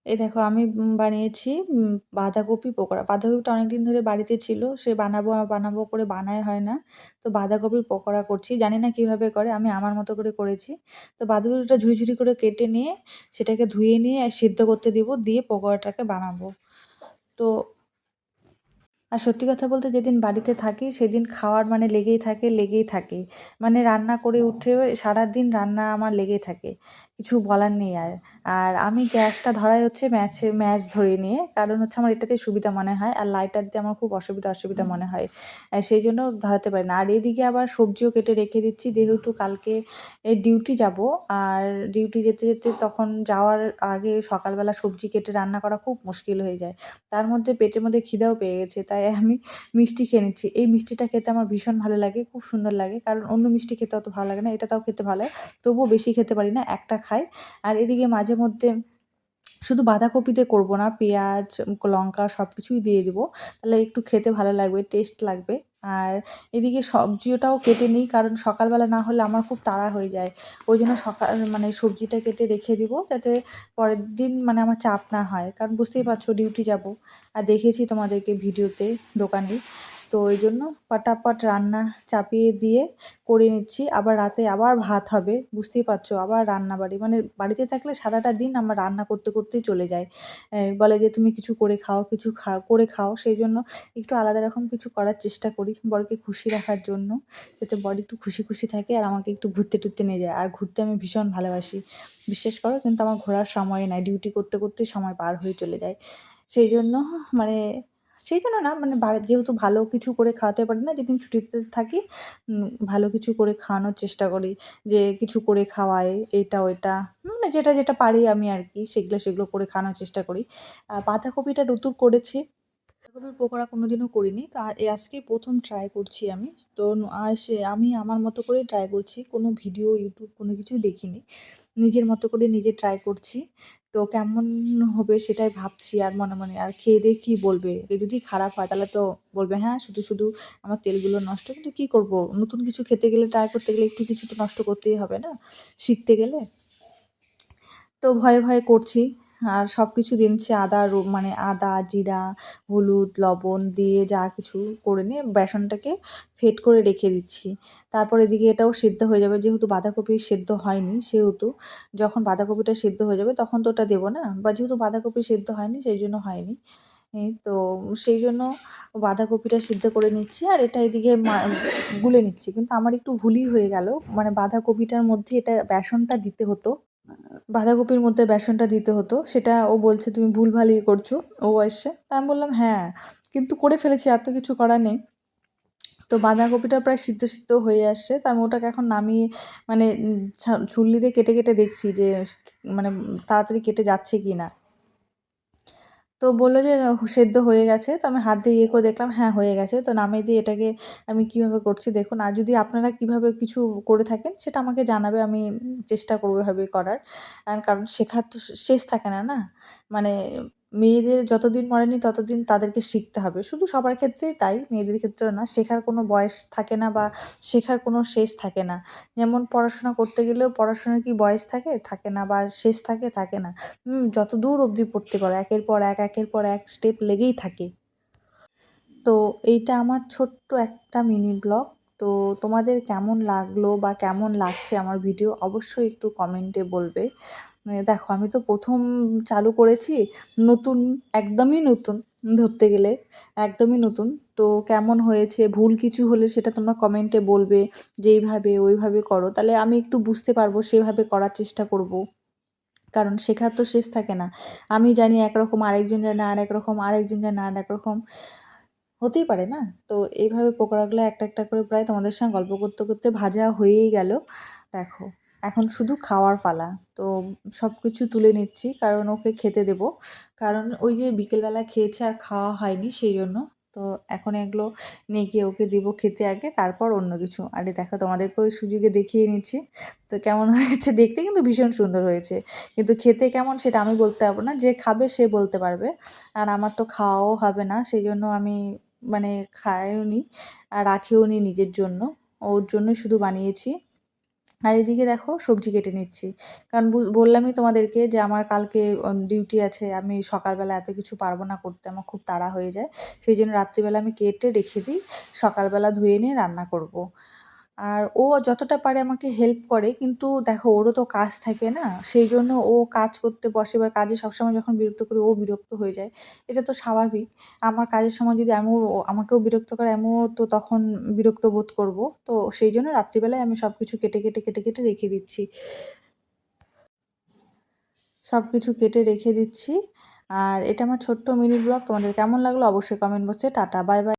এই দেখো আমি বানিয়েছি বাঁধাকপি পকোড়া। বাঁধাকপিটা অনেকদিন ধরে বাড়িতে ছিল। সে বানাবো, বানাবো করে বানাই হয় না। তো বাঁধাকপির পকোড়া করছি। জানি না কিভাবে করে, আমি আমার মতো করে করেছি। তো বাঁধাকপিটা ঝুরি, ঝুরি করে কেটে নিয়ে সেটাকে ধুয়ে নিয়ে সিদ্ধ করতে দিব। দিয়ে পকোড়াটাকে বানাবো। তো আর সত্যি কথা বলতে যেদিন বাড়িতে থাকি সেদিন খাওয়ার মানে লেগেই থাকে, লেগেই থাকে। মানে রান্না করে উঠে সারাদিন রান্না আমার লেগেই থাকে। কিছু বলার নেই আর। আর আমি গ্যাসটা ধরাই হচ্ছে ম্যাচ ধরিয়ে নিয়ে। কারণ হচ্ছে আমার এটাতেই সুবিধা মনে হয়। আর লাইটার দিয়ে আমার খুব অসুবিধা মনে হয়। সেইজন্য ধরাতে পারি না। আর এদিকে আবার সবজিও কেটে রেখে দিচ্ছি যেহেতু কালকে ডিউটি যাবো। আর ডিউটি যেতে, যেতে তখন যাওয়ার আগে সকালবেলা সবজি কেটে রান্না করা খুব মুশকিল হয়ে যায়। তার মধ্যে পেটের মধ্যে খিদেও পেয়ে গেছে। তাই আমি মিষ্টি খেয়ে নিচ্ছি। এই মিষ্টিটা খেতে আমার ভীষণ ভালো লাগে, খুব সুন্দর লাগে। কারণ অন্য মিষ্টি খেতে অত ভালো লাগে না। এটা তাও খেতে ভালো লাগে। তবুও বেশি খেতে পারি না, একটা খাই। আর এদিকে মাঝে মধ্যে শুধু বাঁধাকপিতে করব না, পেঁয়াজ, লঙ্কা সবকিছুই দিয়ে দিব। তাহলে একটু খেতে ভালো লাগবে, টেস্ট লাগবে। আর এদিকে সবজিটাও কেটে নিই কারণ সকালবেলা না হলে আমার খুব তাড়া হয়ে যায়। ওইজন্য মানে সবজিটা কেটে রেখে দিব যাতে পরের দিন মানে আমার চাপ না হয়। কারণ বুঝতেই পারছো ডিউটি যাব। আর দেখেছি তোমাদেরকে ভিডিওতে দোকানে। তো ওইজন্য ফটাফট রান্না চাপিয়ে দিয়ে করে নিচ্ছি। আবার রাতে আবার ভাত হবে। বুঝতেই পারছো আবার রান্নাবাড়ি। মানে বাড়িতে থাকলে সারাটা দিন আমার রান্না করতে, করতেই চলে যায়। বলে যে, "তুমি কিছু করে খাও, কিছু করে খাও।" সেইজন্য একটু আলাদা রকম কিছু করার চেষ্টা করি বরকে খুশি রাখার জন্য। যাতে বর একটু খুশি, খুশি থাকে আর আমাকে একটু ঘুরতে-টুরতে নিয়ে যায়। আর ঘুরতে আমি ভীষণ ভালোবাসি। বিশ্বাস করো কিন্তু আমার ঘোরার সময় নাই। ডিউটি করতে, করতেই সময় পার হয়ে চলে যায়। সেইজন্য মানে সেইজন্য না মানে যেহেতু ভালো কিছু করে খাওয়াতে পারি না, যেদিন ছুটিতে থাকি ভালো কিছু করে খাওয়ানোর চেষ্টা করি। যে কিছু করে খাওয়াই, এটা ওইটা মানে যেটা, যেটা পারি আমি আরকি সেগুলো করে খাওয়ানোর চেষ্টা করি। বাঁধাকপিটা নতুন করেছি। বাঁধাকপির পকোড়া কোনোদিনও করিনি। তো আজকেই ১ম ট্রাই করছি আমি। তো আমি আমার মতো করেই ট্রাই করছি। কোনো ভিডিও, YouTube কোনো কিছুই দেখিনি। নিজের মতো করে নিজে ট্রাই করছি। তো কেমন হবে সেটাই ভাবছি আর মনে, মনে। আর খেয়ে দেয়ে কী বলবে? যদি খারাপ হয় তাহলে তো বলবে, "হ্যাঁ, শুধু, শুধু আমার তেলগুলো নষ্ট।" কিন্তু কী করব? নতুন কিছু খেতে গেলে, ট্রাই করতে গেলে একটু কিছু তো নষ্ট করতেই হবে না? শিখতে গেলে। তো ভয়ে, ভয়ে করছি। আর সবকিছু দিচ্ছি মানে আদা, জিরা, হলুদ, লবণ দিয়ে যা কিছু করে নিয়ে বেসনটাকে ফেট করে রেখে দিচ্ছি। তারপর এদিকে এটাও সেদ্ধ হয়ে যাবে। যেহেতু বাঁধাকপি সেদ্ধ হয়নি সেহেতু যখন বাঁধাকপিটা সেদ্ধ হয়ে যাবে তখন তো ওটা দেব না। বা যেহেতু বাঁধাকপি সেদ্ধ হয়নি সেইজন্য হয়নি। তো সেইজন্য বাঁধাকপিটা সিদ্ধ করে নিচ্ছি আর এটা এদিকে গুলে নিচ্ছি। কিন্তু আমার একটু ভুলই হয়ে গেল। মানে বাঁধাকপিটার মধ্যে এটা বেসনটা দিতে হতো। বাঁধাকপির মধ্যে বেসনটা দিতে হতো। সেটা ও বলছে, "তুমি ভুলভাল ইয়ে করছো।" ও এসছে। তা আমি বললাম, "হ্যাঁ, কিন্তু করে ফেলেছি আর তো কিছু করার নেই।" তো বাঁধাকপিটা প্রায় সিদ্ধ, সিদ্ধ হয়ে আসছে। তো আমি ওটাকে এখন নামিয়ে মানে ছুলনি দিয়ে কেটে, কেটে দেখছি যে মানে তাড়াতাড়ি কেটে যাচ্ছে কিনা। তো বলল যে সেদ্ধ হয়ে গেছে। তো আমি হাত দিয়ে ইয়ে করে দেখলাম হ্যাঁ, হয়ে গেছে। তো নামিয়ে দিয়ে এটাকে আমি কিভাবে করছি দেখুন। আর যদি আপনারা কিভাবে কিছু করে থাকেন সেটা আমাকে জানাবে। আমি চেষ্টা করব এভাবে করার। কারণ শেখার তো শেষ থাকে না, না? মানে মেয়েদের যতদিন মরেনি ততদিন তাদেরকে শিখতে হবে। শুধু সবার ক্ষেত্রেই তাই, মেয়েদের ক্ষেত্রেও না। শেখার কোনো বয়স থাকে না বা শেখার কোনো শেষ থাকে না। যেমন পড়াশোনা করতে গেলেও পড়াশোনার কি বয়স থাকে? থাকে না বা শেষ থাকে? থাকে না। যতদূর অবধি পড়তে পারো একের পর এক, একের পর এক স্টেপ লেগেই থাকে। তো এইটা আমার ছোট্ট একটা মিনি ব্লগ। তো তোমাদের কেমন লাগলো বা কেমন লাগছে আমার ভিডিও অবশ্যই একটু কমেন্টে বলবে। দেখো আমি তো ১ম চালু করেছি, নতুন, একদমই নতুন ধরতে গেলে, একদমই নতুন। তো কেমন হয়েছে, ভুল কিছু হলে সেটা তোমরা কমেন্টে বলবে যে এইভাবে ওইভাবে করো। তাহলে আমি একটু বুঝতে পারবো, সেভাবে করার চেষ্টা করব। কারণ শেখার তো শেষ থাকে না। আমি জানি একরকম, আরেকজন জানে আরেক রকম, আরেকজন জানে আরেক রকম। হতেই পারে না? তো এইভাবে পকোড়াগুলো একটা, একটা করে প্রায় তোমাদের সঙ্গে গল্প করতে, করতে ভাজা হয়েই গেল। দেখো, এখন শুধু খাওয়ার পালা। তো সবকিছু তুলে নিচ্ছি কারণ ওকে খেতে দেবো। কারণ ওই যে বিকেলবেলা খেয়েছে আর খাওয়া হয়নি সেইজন্য। তো এখন এগুলো নিয়ে গিয়ে ওকে দিব খেতে আগে, তারপর অন্য কিছু। আর এই দেখো তোমাদেরকে ওই সুযোগে দেখিয়ে নিচ্ছি। তো কেমন হয়েছে দেখতে কিন্তু ভীষণ সুন্দর হয়েছে। কিন্তু খেতে কেমন সেটা আমি বলতে পারবো না। যে খাবে সে বলতে পারবে। আর আমার তো খাওয়াও হবে না। সেইজন্য আমি মানে খাইওনি আর রাখিওনি নিজের জন্য। ওর জন্যই শুধু বানিয়েছি। আর এদিকে দেখো সবজি কেটে নিচ্ছি। কারণ বললামই তোমাদেরকে যে আমার কালকে ডিউটি আছে। আমি সকালবেলা এত কিছু পারব না করতে। আমার খুব তাড়া হয়ে যায়। সেইজন্য রাত্রিবেলা আমি কেটে রেখে দিই। সকালবেলা ধুয়ে নিয়ে রান্না করব। আর ও যতটা পারে আমাকে হেল্প করে, কিন্তু দেখো ওরও তো কাজ থাকে না? সেইজন্য ও কাজ করতে বসে, এবার কাজে সবসময় যখন বিরক্ত করি ও বিরক্ত হয়ে যায়। এটা তো স্বাভাবিক। আমার কাজের সময় যদি আমিও আমাকেও বিরক্ত করে, আমিও তো তখন বিরক্ত বোধ করব। তো সেইজন্য রাত্রিবেলায় আমি সবকিছু কেটে রেখে দিচ্ছি। সবকিছু কেটে রেখে দিচ্ছি। আর এটা আমার ছোট্ট মিনি ব্লগ। তোমাদের কেমন লাগলো অবশ্যই কমেন্ট বক্সে টাটা বাই বাই।